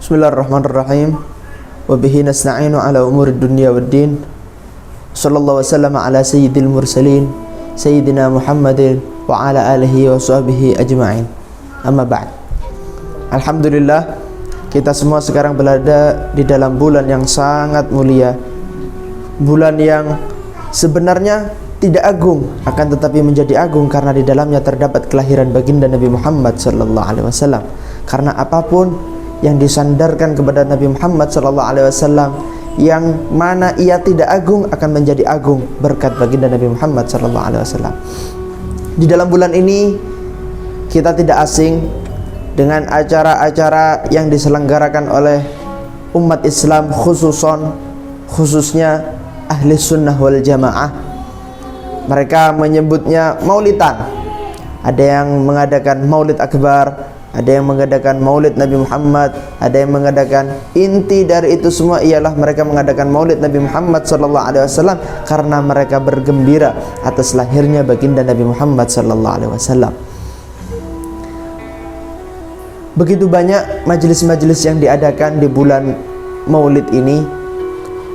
Bismillahirrahmanirrahim. Wabihi nasta'inu ala umuri dunya waddin. Sallallahu wasallam ala sayyidil mursalin Sayyidina Muhammadin wa ala alihi wa sahbihi ajma'in. Amma ba'd. Alhamdulillah, kita semua sekarang berada di dalam bulan yang sangat mulia, bulan yang sebenarnya tidak agung, akan tetapi menjadi agung karena di dalamnya terdapat kelahiran baginda Nabi Muhammad sallallahu alaihi wasallam. Karena apapun yang disandarkan kepada Nabi Muhammad sallallahu alaihi wasallam, yang mana ia tidak agung akan menjadi agung berkat baginda Nabi Muhammad sallallahu alaihi wasallam. Di dalam bulan ini kita tidak asing dengan acara-acara yang diselenggarakan oleh umat Islam, khususnya ahli sunnah wal jamaah. Mereka menyebutnya maulidan. Ada yang mengadakan maulid akbar, ada yang mengadakan maulid Nabi Muhammad, ada yang mengadakan, inti dari itu semua ialah mereka mengadakan maulid Nabi Muhammad sallallahu alaihi wasallam karena mereka bergembira atas lahirnya baginda Nabi Muhammad sallallahu alaihi wasallam. Begitu banyak majelis-majelis yang diadakan di bulan maulid ini.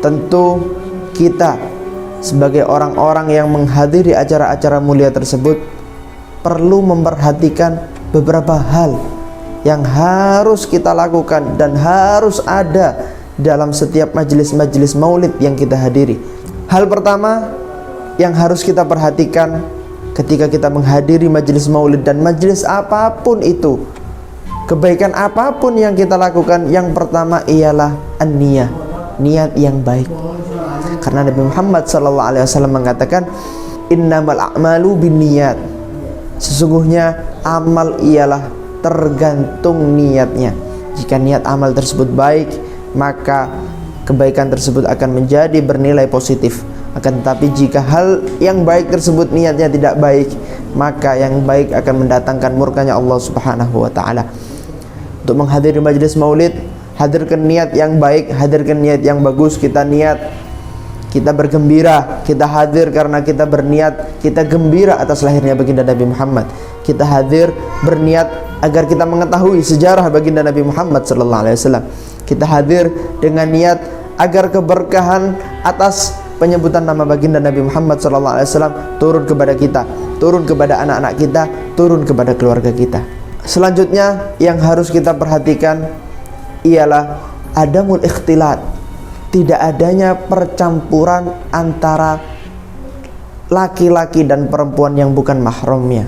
Tentu kita sebagai orang-orang yang menghadiri acara-acara mulia tersebut perlu memperhatikan beberapa hal yang harus kita lakukan dan harus ada dalam setiap majelis-majelis maulid yang kita hadiri. Hal pertama yang harus kita perhatikan ketika kita menghadiri majelis maulid dan majelis apapun itu, kebaikan apapun yang kita lakukan, yang pertama ialah an-niyah, niat yang baik. Karena Nabi Muhammad SAW mengatakan, innamal a'malu binniyat. Sesungguhnya amal ialah tergantung niatnya. Jika niat amal tersebut baik, maka kebaikan tersebut akan menjadi bernilai positif. Akan tetapi jika hal yang baik tersebut niatnya tidak baik, maka yang baik akan mendatangkan murkanya Allah Subhanahu wa ta'ala. Untuk menghadiri majelis maulid, hadirkan niat yang baik, hadirkan niat yang bagus. Kita niat, kita bergembira, kita hadir karena kita berniat, kita gembira atas lahirnya baginda Nabi Muhammad. Kita hadir berniat agar kita mengetahui sejarah baginda Nabi Muhammad sallallahu alaihi wasallam. Kita hadir dengan niat agar keberkahan atas penyebutan nama baginda Nabi Muhammad sallallahu alaihi wasallam turun kepada kita, turun kepada anak-anak kita, turun kepada keluarga kita. Selanjutnya yang harus kita perhatikan ialah adamul ikhtilat. Tidak adanya percampuran antara laki-laki dan perempuan yang bukan mahramnya.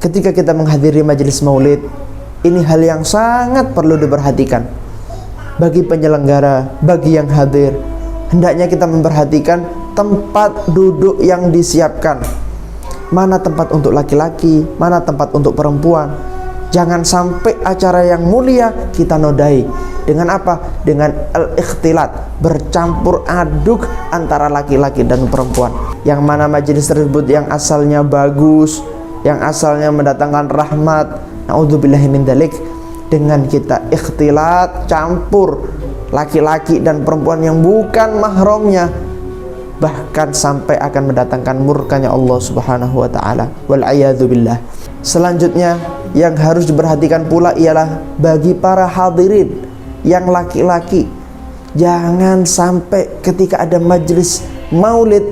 Ketika kita menghadiri majelis maulid, ini hal yang sangat perlu diperhatikan. Bagi penyelenggara, bagi yang hadir, hendaknya kita memperhatikan tempat duduk yang disiapkan. Mana tempat untuk laki-laki, mana tempat untuk perempuan. Jangan sampai acara yang mulia kita nodai. Dengan apa? Dengan al-ikhtilat, bercampur aduk antara laki-laki dan perempuan. Yang mana majelis tersebut yang asalnya bagus, yang asalnya mendatangkan rahmat, naudzubillahi min dzalik, dengan kita ikhtilat, campur laki-laki dan perempuan yang bukan mahramnya, bahkan sampai akan mendatangkan murkanya Allah Subhanahu wa ta'ala. Wal a'yadzu billah. Selanjutnya yang harus diperhatikan pula ialah bagi para hadirin yang laki-laki, jangan sampai ketika ada majelis maulid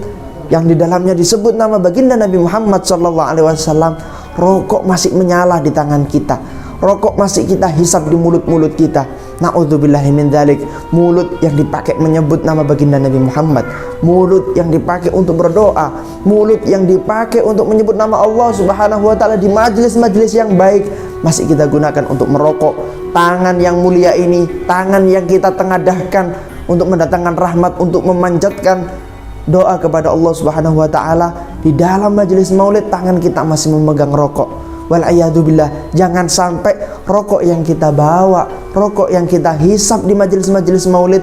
yang di dalamnya disebut nama baginda Nabi Muhammad SAW, rokok masih menyala di tangan kita, rokok masih kita hisap di mulut-mulut kita. Na'udzubillahi min dzalik. Mulut yang dipakai menyebut nama baginda Nabi Muhammad, mulut yang dipakai untuk berdoa, mulut yang dipakai untuk menyebut nama Allah Subhanahu wa ta'ala di majelis-majelis yang baik, masih kita gunakan untuk merokok. Tangan yang mulia ini, tangan yang kita tengadahkan untuk mendatangkan rahmat, untuk memanjatkan doa kepada Allah Subhanahu wa ta'ala, di dalam majelis maulid tangan kita masih memegang rokok. Wal a'yadu billah. Jangan sampai rokok yang kita bawa, rokok yang kita hisap di majelis-majelis maulid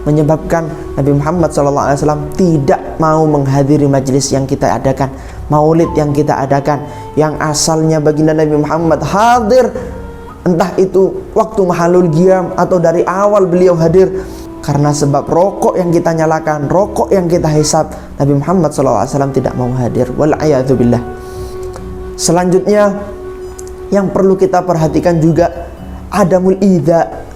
menyebabkan Nabi Muhammad SAW tidak mau menghadiri majelis yang kita adakan, maulid yang kita adakan, yang asalnya baginda Nabi Muhammad hadir, entah itu waktu mahalul qiyam atau dari awal beliau hadir. Karena sebab rokok yang kita nyalakan, rokok yang kita hisap, Nabi Muhammad SAW tidak mau hadir. Wal'iyadzu billah. Selanjutnya yang perlu kita perhatikan juga adamul idza,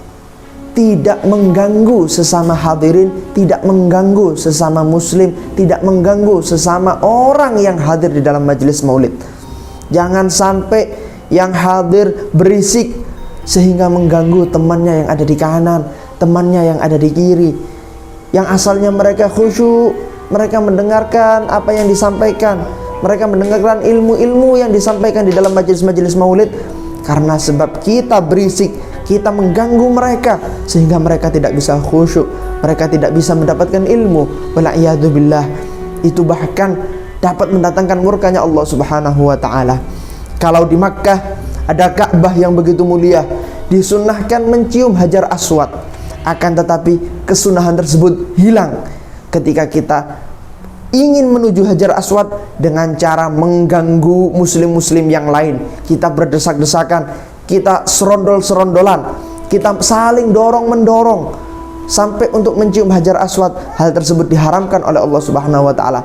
tidak mengganggu sesama hadirin, tidak mengganggu sesama muslim, tidak mengganggu sesama orang yang hadir di dalam majelis maulid. Jangan sampai yang hadir berisik sehingga mengganggu temannya yang ada di kanan, temannya yang ada di kiri, yang asalnya mereka khusyuk, mereka mendengarkan apa yang disampaikan, mereka mendengarkan ilmu-ilmu yang disampaikan di dalam majelis-majelis maulid. Karena sebab kita berisik, kita mengganggu mereka sehingga mereka tidak bisa khusyuk, mereka tidak bisa mendapatkan ilmu. Wala'iyadzubillah, itu bahkan dapat mendatangkan murkanya Allah Subhanahu wa ta'ala. Kalau di Makkah ada Ka'bah yang begitu mulia, disunnahkan mencium Hajar Aswad, akan tetapi kesunahan tersebut hilang ketika kita ingin menuju Hajar Aswad dengan cara mengganggu muslim-muslim yang lain. Kita berdesak-desakan, kita serondol-serondolan, kita saling dorong-mendorong sampai untuk mencium Hajar Aswad. Hal tersebut diharamkan oleh Allah Subhanahu wa ta'ala.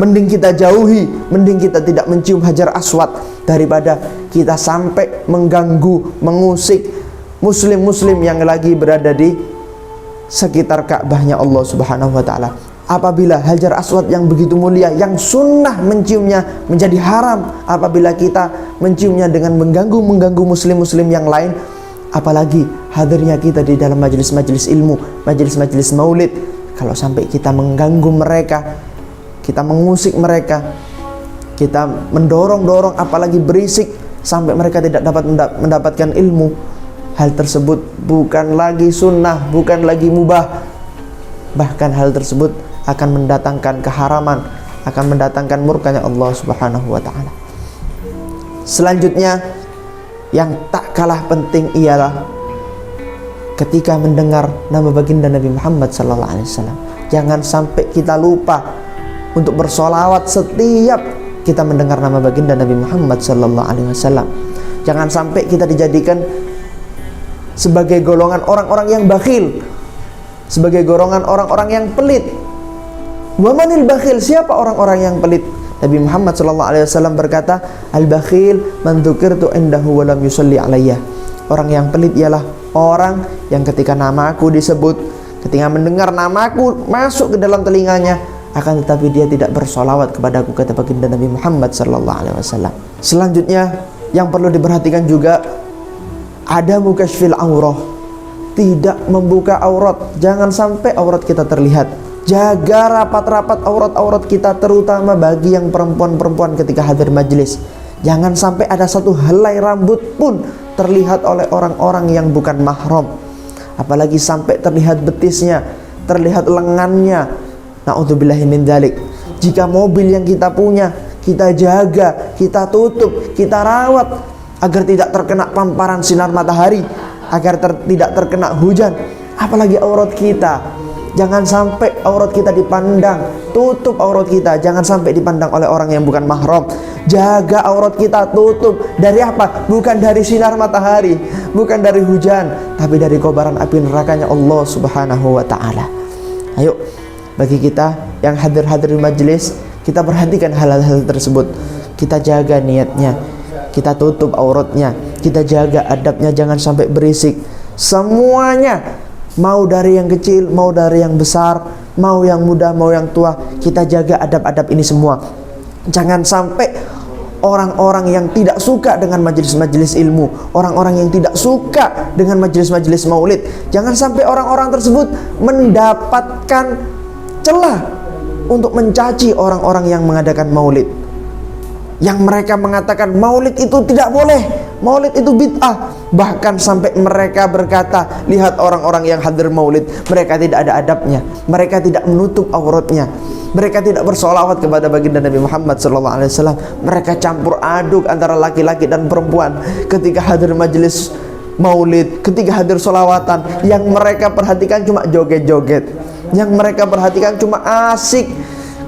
Mending kita jauhi, mending kita tidak mencium Hajar Aswad daripada kita sampai mengganggu, mengusik muslim-muslim yang lagi berada di sekitar Ka'bahnya Allah Subhanahu wa ta'ala. Apabila Hajar Aswad yang begitu mulia, yang sunnah menciumnya menjadi haram apabila kita menciumnya dengan mengganggu muslim-muslim yang lain, apalagi hadirnya kita di dalam majelis-majelis ilmu, majelis-majelis maulid. Kalau sampai kita mengganggu mereka, kita mengusik mereka, kita mendorong-dorong, apalagi berisik sampai mereka tidak dapat mendapatkan ilmu, hal tersebut bukan lagi sunnah, bukan lagi mubah. Bahkan hal tersebut akan mendatangkan keharaman, akan mendatangkan murkanya Allah Subhanahu wa ta'ala. Selanjutnya yang tak kalah penting ialah ketika mendengar nama baginda Nabi Muhammad sallallahu alaihi wasallam, jangan sampai kita lupa untuk bersolawat setiap kita mendengar nama baginda Nabi Muhammad sallallahu alaihi wasallam. Jangan sampai kita dijadikan sebagai golongan orang-orang yang bakhil, sebagai golongan orang-orang yang pelit. Wa manil bakhil, siapa orang-orang yang pelit? Nabi Muhammad sallallahu alaihi wasallam berkata, al-bakhil man dzukirtu indahu wa lam yusalli alayya. Orang yang pelit ialah orang yang ketika namaku disebut, ketika mendengar namaku masuk ke dalam telinganya, akan tetapi dia tidak bersolawat kepadaku, kata baginda Nabi Muhammad sallallahu alaihi wasallam. Selanjutnya yang perlu diperhatikan juga ada mukashfil aurah, tidak membuka aurat. Jangan sampai aurat kita terlihat. Jaga rapat-rapat aurat-aurat kita, terutama bagi yang perempuan-perempuan ketika hadir majelis. Jangan sampai ada satu helai rambut pun terlihat oleh orang-orang yang bukan mahram. Apalagi sampai terlihat betisnya, terlihat lengannya. Na'udzubillahi min dzalik. Jika mobil yang kita punya, kita jaga, kita tutup, kita rawat agar tidak terkena pamparan sinar matahari, agar tidak terkena hujan. Apalagi aurat kita, jangan sampai aurat kita dipandang. Tutup aurat kita, jangan sampai dipandang oleh orang yang bukan mahram. Jaga aurat kita, tutup. Dari apa? Bukan dari sinar matahari, bukan dari hujan, tapi dari kobaran api nerakanya Allah Subhanahu wa ta'ala. Ayo, bagi kita yang hadir-hadir di majelis, kita perhatikan hal-hal tersebut. Kita jaga niatnya, kita tutup auratnya, kita jaga adabnya, jangan sampai berisik. Semuanya, mau dari yang kecil, mau dari yang besar, mau yang muda, mau yang tua, kita jaga adab-adab ini semua. Jangan sampai orang-orang yang tidak suka dengan majelis-majelis ilmu, orang-orang yang tidak suka dengan majelis-majelis maulid, jangan sampai orang-orang tersebut mendapatkan celah untuk mencaci orang-orang yang mengadakan maulid, yang mereka mengatakan maulid itu tidak boleh, maulid itu bid'ah. Bahkan sampai mereka berkata, lihat orang-orang yang hadir maulid, mereka tidak ada adabnya, mereka tidak menutup auratnya, mereka tidak bersolawat kepada baginda Nabi Muhammad SAW. Mereka campur aduk antara laki-laki dan perempuan ketika hadir majelis maulid, ketika hadir solawatan. Yang mereka perhatikan cuma joget-joget, yang mereka perhatikan cuma asik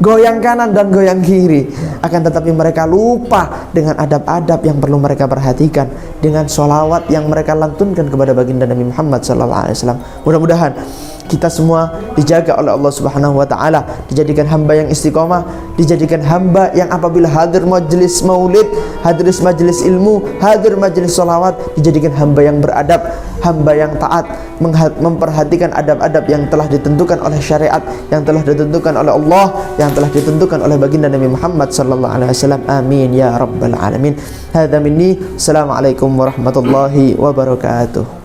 goyang kanan dan goyang kiri. Akan tetapi mereka lupa dengan adab-adab yang perlu mereka perhatikan, dengan sholawat yang mereka lantunkan kepada baginda Nabi Muhammad SAW. Mudah-mudahan kita semua dijaga oleh Allah Subhanahu wa taala, dijadikan hamba yang istiqomah, dijadikan hamba yang apabila hadir majelis maulid, hadir majelis ilmu, hadir majelis sholawat, dijadikan hamba yang beradab, hamba yang taat, memperhatikan adab-adab yang telah ditentukan oleh syariat, yang telah ditentukan oleh Allah, yang telah ditentukan oleh baginda Nabi Muhammad sallallahu alaihi wasallam. Amin ya rabbal alamin. Hadza minni. Assalamualaikum warahmatullahi wabarakatuh.